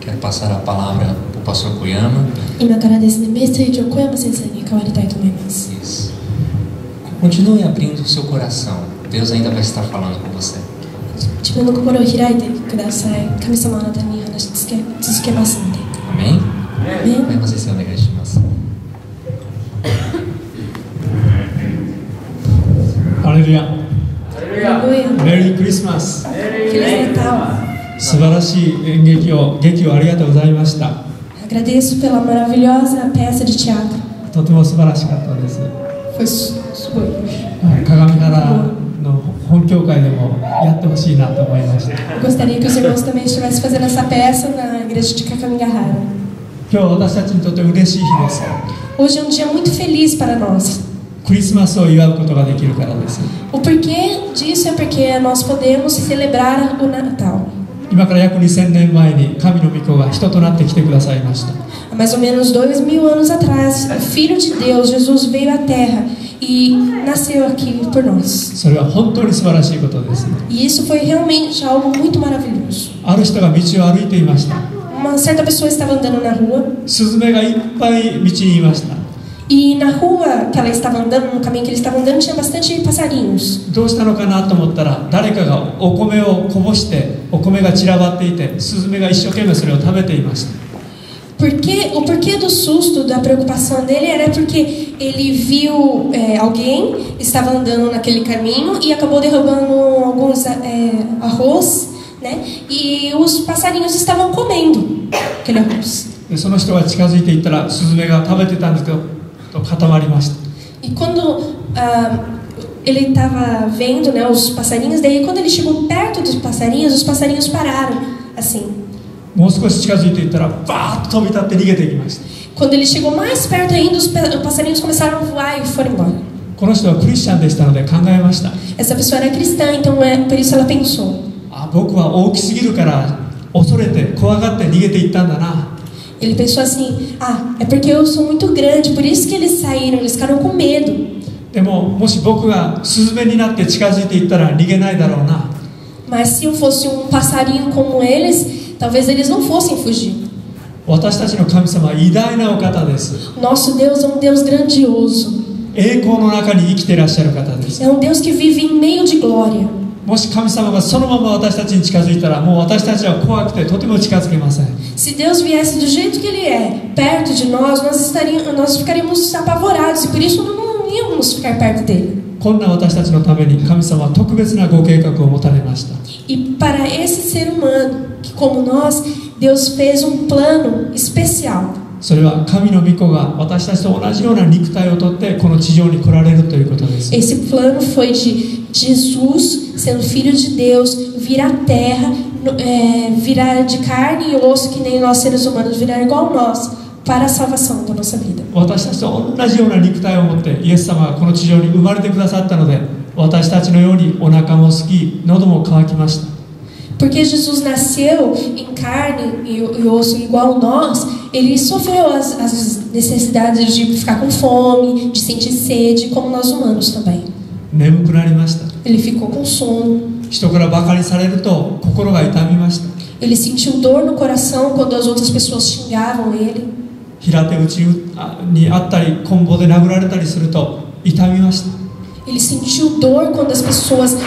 Quero passar a palavra para o pastor Koyama. 今からですね、メッセージを小山先生に代わりたいと思います。 Isso. Continue abrindo o seu coração. Deus ainda vai estar falando com você. 自分の心を開いてください。神様はあなたに話し続けますので。 Amém? Amém. Vai você se alegar de nós. ハレルヤ。ハレルヤ。メリークリスマス。 Feliz Natal. 素晴らしい劇をありがとうございました。 Agradeço pela maravilhosa peça de teatro. とても素晴らしかったです。 Foi super. 鏡原の本教会でもやってほしいなと思いました。 Eu gostaria que os irmãos também estivessem fazendo essa peça na igreja de Kakamigahara. 今日は私たちにとって嬉しい日です。 Hoje é um dia muito feliz para nós. クリスマスを祝うことができるからです。 O porquê disso é porque nós podemos celebrar o Natal. 今から約2000年前に神の御子が人となってきてくださいました。 Há mais ou menos 2000 anos atrás, o Filho de Deus, Jesus, veio à Terra e nasceu aqui por nós. それは本当に素晴らしいことです。 E isso foi realmente algo muito maravilhoso. ある人が道を歩いていました。 Uma certa pessoa estava andando na rua スズメがいっぱい道にいました。 e na rua que ela estava andando, no caminho que ele estava andando, tinha bastante passarinhos. どうしたのかなと思ったら、誰かがお米をこぼしてお米が散らばっていて、スズメが一生懸命それを食べていました。 O porquê do susto, da preocupação dele era porque ele viu alguém estava andando naquele caminho e acabou derrubando alguns arroz, né? E os passarinhos estavam comendo aquele arroz. でその人が近づいていったら、スズメが食べてたんですけど、固まりました。 E quando ele estava vendo, né, os passarinhos, daí quando ele chegou perto dos passarinhos, os passarinhos pararam, assim. もう少し近づいていったら、バーッと飛び立って逃げていきました。 Quando ele chegou mais perto ainda, os passarinhos começaram a voar e foram embora. この人はクリスチャンでしたので考えました。 Essa pessoa era cristã, então por isso ela pensou. 僕は大きすぎるから恐れて怖がって逃げていったんだな。 Ele pensou assim, é porque eu sou muito grande, por isso que eles saíram, eles ficaram com medo. でももし僕がスズメになって近づいていったら逃げないだろうな。 Mas se eu fosse passarinho como eles, talvez eles não fossem fugir. 私たちの神様は偉大なお方です。 Nosso Deus é Deus grandioso. 栄光の中に生きていらっしゃる方です。 É Deus que vive em meio de glória. もし神様がそのまま私たちに近づいたら、もう私たちは怖くてとても近づけません。 Se Deus viesse do jeito que Ele é, perto de nós, nós ficaríamos apavorados e por isso não íamos ficar perto dele. こんな私たちのために神様は特別なご計画を持たれました。 E para esse ser humano, que como nós, Deus fez plano especial. それは神の御子が私たちと同じような肉体をとってこの地上に来られるということです。 Esse plano foi de Jesus, sendo Filho de Deus, vir à Terra, virar de carne e osso que nem nós seres humanos, virar igual nós, para a salvação da nossa vida. 私たちと同じような肉体を持ってイエス様がこの地上に生まれてくださったので、私たちのようにお腹も空き、喉も渇きました。 Porque Jesus nasceu em carne e osso igual nós, ele sofreu as necessidades de ficar com fome, de sentir sede, como nós humanos também. 眠くなりました。 Ele ficou com sono. 人からバカにされると心が痛みました。 Ele sentiu dor no coração quando as outras pessoas xingavam ele. 平手打ちにあったり、棍棒で殴られたりすると痛みました。 Ele sentiu dor quando as pessoas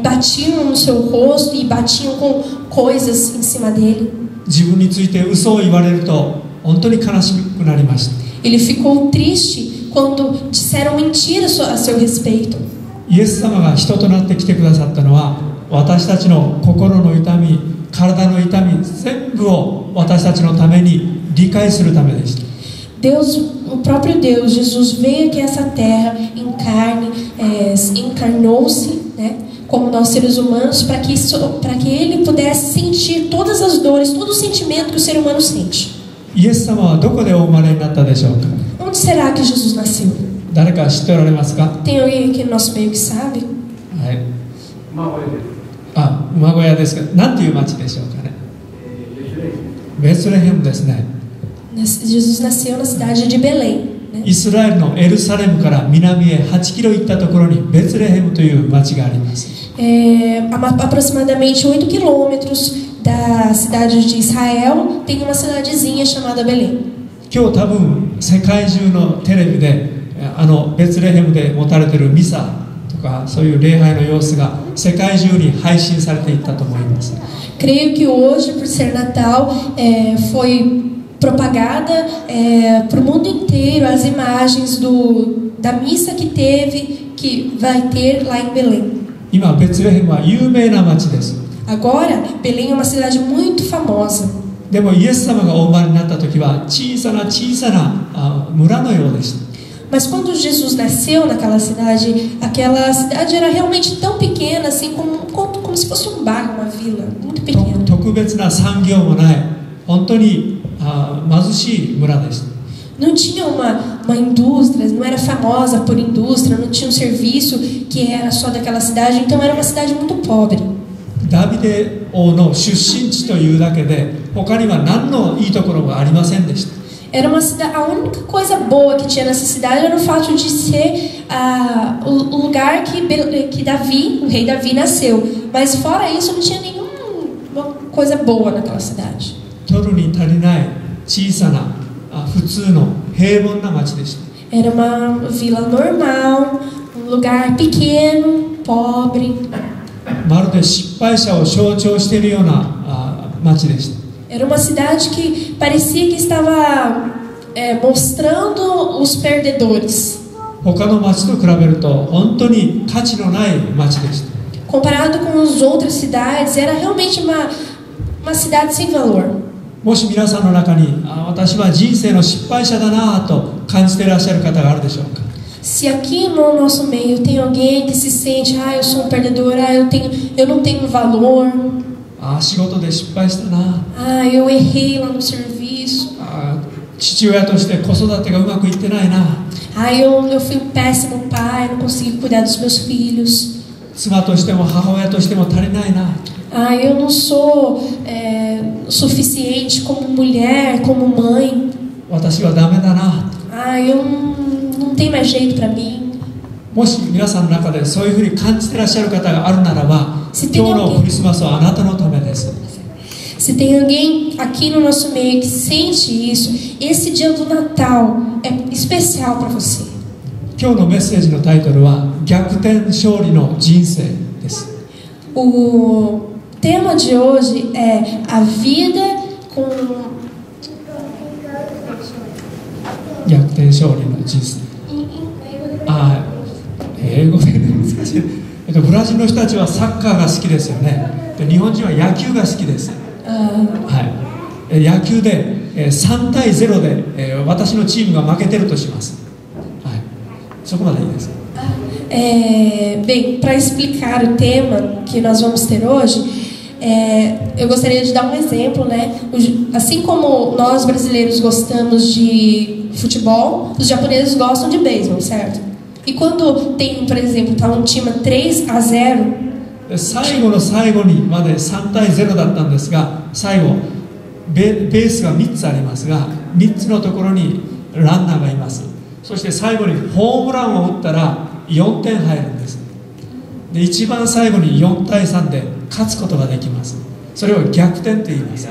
batiam no seu rosto e batiam com coisas em cima dele. 自分について嘘を言われると本当に悲しくなりました。 Ele ficou triste quando disseram mentiras a seu respeito. イエス様が人となって来てくださったのは、私たちの心の痛み、体の痛み全部を私たちのために理解するためでした。 Deus, o próprio Deus, Jesus veio aqui a essa terra em carne, encarnou-se, né, como nós seres humanos, para que ele pudesse sentir todas as dores, todo o sentimento que o ser humano sente. イエス様はどこでお生まれになったでしょうか。 Onde será que Jesus nasceu? 誰か知っておられますか。 Tem alguém aqui no nosso meio que sabe? はい。馬小屋ですか。なんていう町でしょうかね。ベツレヘムですね。 Jesus nasceu na cidade de Belém. イスラエルのエルサレムから南へ8キロ行ったところにベツレヘムという町があります。Aproximadamente 8 quilômetros da cidade de Israel tem uma cidadezinha chamada Belém. 今日多分世界中のテレビでベツレヘムで持たれているミサとかそういう礼拝の様子が世界中に配信されていったと思います。 Creio que hoje, por ser Natal, foi propagada para o mundo inteiro as imagens da missa que vai ter lá em Belém. 今ベツレヘムは有名な町です。 Agora, Belém é uma cidade muito famosa. でもイエス様がお生まれになった時は小さな村のようでした。 Mas quando Jesus nasceu naquela cidade, aquela cidade era realmente tão pequena, assim como se fosse um bairro, uma vila, muito pequena. 特別な産業もない本当に貧しい村でした。 Não tinha uma indústria, não era famosa por indústria, não tinha um serviço que era só daquela cidade, então era uma cidade muito pobre. ダビデ王の出身地というだけで他には何のいいところがありませんでした。 Era uma cidade, a única coisa boa que tinha nessa cidade era o fato de ser o lugar que o rei Davi nasceu. Mas fora isso não tinha nenhuma coisa boa naquela cidade. 取るに足りない小さな普通の平凡な町でした。 Era uma vila normal, um lugar pequeno, pobre. まるで失敗者を象徴しているような町でした。 Era uma cidade que parecia que estava mostrando os perdedores. 他の町と比べると本当に価値のない町でした。 Comparado com as outras cidades, era realmente uma cidade sem valor. もし皆さんの中に私は人生の失敗者だなと感じていらっしゃる方があるでしょうか。 Se aqui no nosso meio tem alguém que se sente, eu sou um perdedor, eu não tenho valor. 仕事で失敗したな。 Eu errei lá no serviço. 父親として子育てがうまくいってないな。 Eu fui um péssimo pai, não consegui cuidar dos meus filhos. 妻としても母親としても足りないな。 Eu não sou suficiente como mulher, como mãe. 私はダメだな。 Eu não tenho mais jeito para mim. もし皆さんの中でそういうふうに感じていらっしゃる方があるならば、今日のクリスマスはあなたのためです。 Se tem alguém aqui no nosso meio que sente isso, esse dia do Natal é especial para você. 今日のメッセージのタイトルは逆転勝利の人生です。 O tema de hoje é a vida com 逆転勝利の人生。英語で難しい。ブラジルの人たちはサッカーが好きですよね。で日本人は野球が好きです。野球で3対0で私のチームが負けてるとします。そこまでいいです。 Bem, para explicar o tema que nós vamos ter hoje, eu gostaria de dar um exemplo, né? Assim como nós brasileiros gostamos de futebol, os japoneses gostam de beisebol, certo? E quando tem, por exemplo, tá um time 3-0, 最後の最後にまで3対0だったんですが、最後ベースが3つありますが、3つのところにランナーがいます。そして最後にホームランを打ったら4点入るんです。で一番最後に4対3で勝つことができます。それを逆転と言います。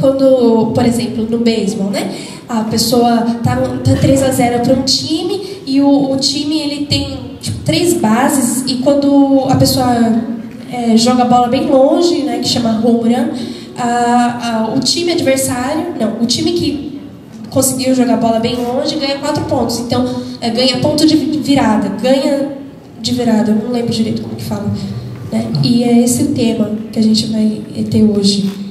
Quando, por exemplo, no beisebol, né? A pessoa tá 3-0 para um time e o time ele tem 3 bases e quando a pessoa joga a bola bem longe, né, que chama home run, o time adversário, não, o time que conseguiu jogar a bola bem longe ganha 4 pontos. Então, ganha ponto de virada, não lembro direito como que fala, né? E é esse o tema que a gente vai ter hoje.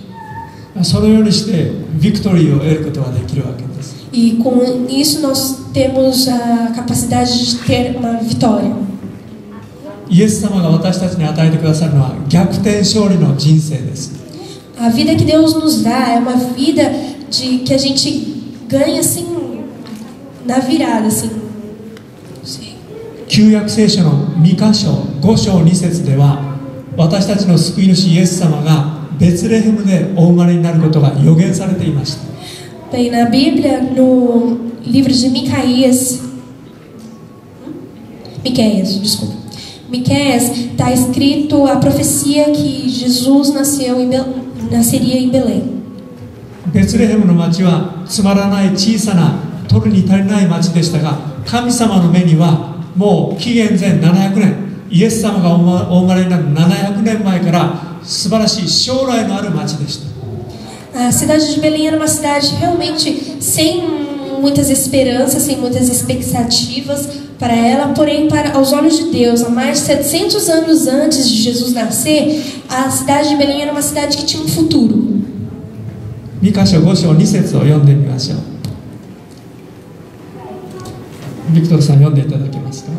そのようにしてビクトリーを得ることができるわけです。 E com isso nós temos a capacidade de ter uma vitória. イエス様が私たちに与えてくださるのは逆転勝利の人生です。 A vida que Deus nos dá é uma vida que a gente ganha assim na virada, assim. 旧約聖書の2箇所5章2節では私たちの救い主イエス様がベツレヘムでお生まれになることが予言されていました。 Bem, na Bíblia, no livro de Miqueias, desculpa. Miqueias está escrito a profecia que Jesus nasceria em Belém. ベツレヘムの町はつまらない小さな取るに足りない町でしたが、神様の目にはもう紀元前700年、イエス様がお生まれになる700年前から素晴らしい将来のある町でした。A cidade de Belém era uma cidade realmente sem muitas esperanças, sem muitas expectativas para ela, porém, aos olhos de Deus, há mais de 700 anos antes de Jesus nascer, a cidade de Belém era uma cidade que tinha um futuro. 2章5章2節を読んでみましょう。ビクトルさん読んでいただけますか。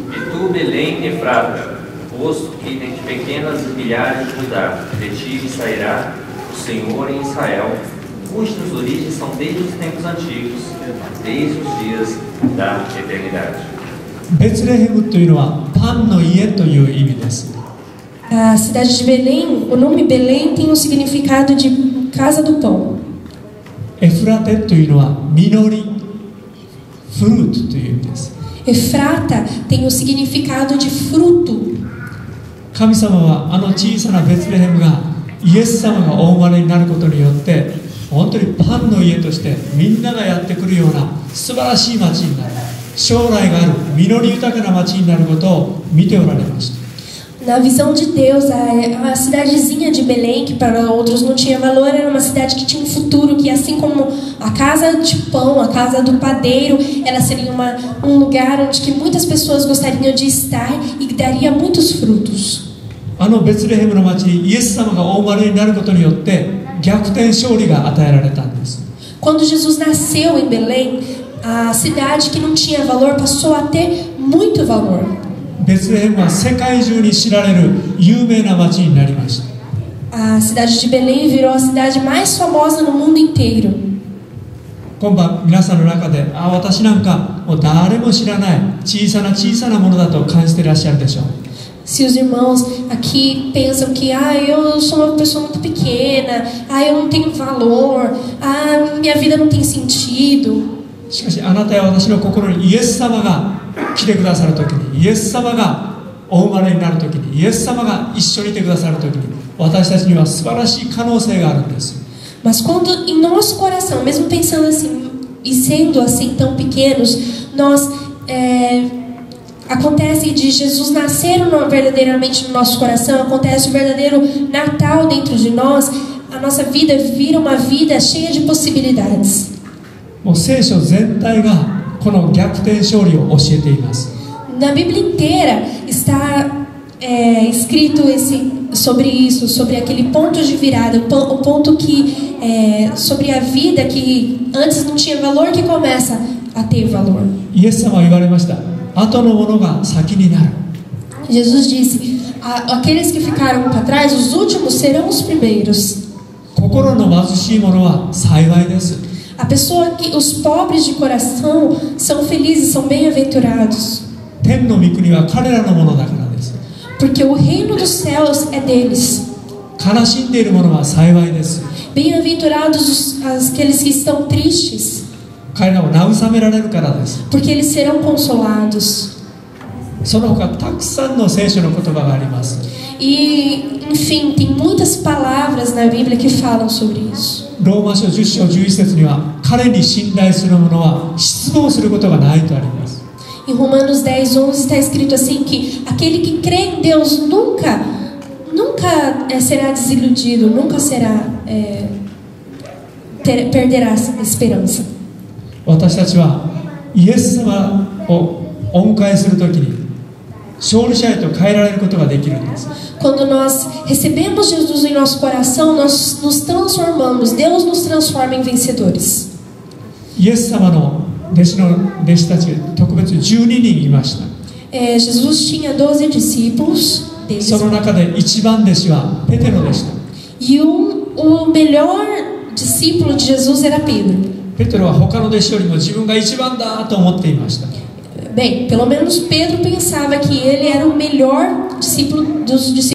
E tu, Belém, Efrata, posto que dentre pequenas milhares de Judá, de ti sairá o Senhor em Israel, cujas origens são desde os tempos antigos, desde os dias da eternidade. ベツレヘムというのはパンの家という意味です。A cidade de Belém, o nome Belém tem o significado de casa do pão. エフラテというのは実り、フルートという意味です。Efrata tem o significado de fruto. 神様はあの小さなベツレヘムがイエス様がお生まれになることによって本当にパンの家としてみんながやってくるような素晴らしい町になる、将来がある実り豊かな町になることを見ておられました。Na visão de Deus, a cidadezinha de Belém, que para outros não tinha valor, era uma cidade que tinha um futuro, que assim como a casa de pão, a casa do padeiro, ela seria um lugar onde que muitas pessoas gostariam de estar e que daria muitos frutos. あのベツレヘムの町にイエス様がお生まれになることによって逆転勝利が与えられたんです。 Quando Jesus nasceu em Belém, a cidade que não tinha valor passou a ter muito valor. ベツレヘムは世界中に知られる有名な町になりました。 A cidade de Belém virou a cidade mais famosa no mundo inteiro. 今晩皆さんの中で私なんかもう誰も知らない小さなものだと感じていらっしゃるでしょう。 Se os irmãos aqui pensam que eu sou uma pessoa muito pequena, eu não tenho valor, minha vida não tem sentido. しかしあなたや私の心にイエス様が来てくださるときに、イエス様がお生まれになるときに、イエス様が一緒にいてくださるときに、私たちには素晴らしい可能性があるんです。 Mas quando em nosso coração, mesmo pensando assim e sendo assim tão pequenos, acontece de Jesus nascer verdadeiramente no nosso coração, acontece o verdadeiro Natal dentro de nós, a nossa vida vira uma vida cheia de possibilidades. もう聖書全体がこの逆転勝利を教えています。 Na Bíblia inteira está escrito sobre isso, sobre aquele ponto de virada, o ponto que sobre a vida que antes não tinha valor, que começa a ter valor. イエス様は言われました。後のものが先になる。 Jesus disse: aqueles que ficaram para trás, os últimos serão os primeiros. 心の貧しい者は幸いです。 A pessoa os pobres de coração são felizes, são bem-aventurados. 天の御国は彼らのものだからです。 Porque o reino dos céus é deles. 悲しんでいる者は幸いです。 Bem-aventurados aqueles que estão tristes. 彼らを慰められるからです。 Porque eles serão consolados. その他たくさんの聖書の言葉があります。 E, enfim, tem muitas palavras na Bíblia que falam sobre isso. ローマ書10章11節には彼に信頼する者は失望することがないとあります。 Em Romanos 10:11 está escrito assim que aquele que crê em Deus nunca será desiludido, nunca perderá a esperança. 私たちはイエス様をお迎えするときに勝利者へと変えられることができるんです。 Quando nós recebemos Jesus em nosso coração, nós nos transformamos. Deus nos transforma em vencedores. イエス様の弟子たち特別12人いました。 Jesus tinha 12 discípulos. その中で一番弟子はペテロでした。 E o melhor discípulo de Jesus era Pedro. ペテロは他の弟子よりも自分が一番だと思っていました。 Bem, pelo menos Pedro pensava que ele era o melhor discípulo dos discípulos.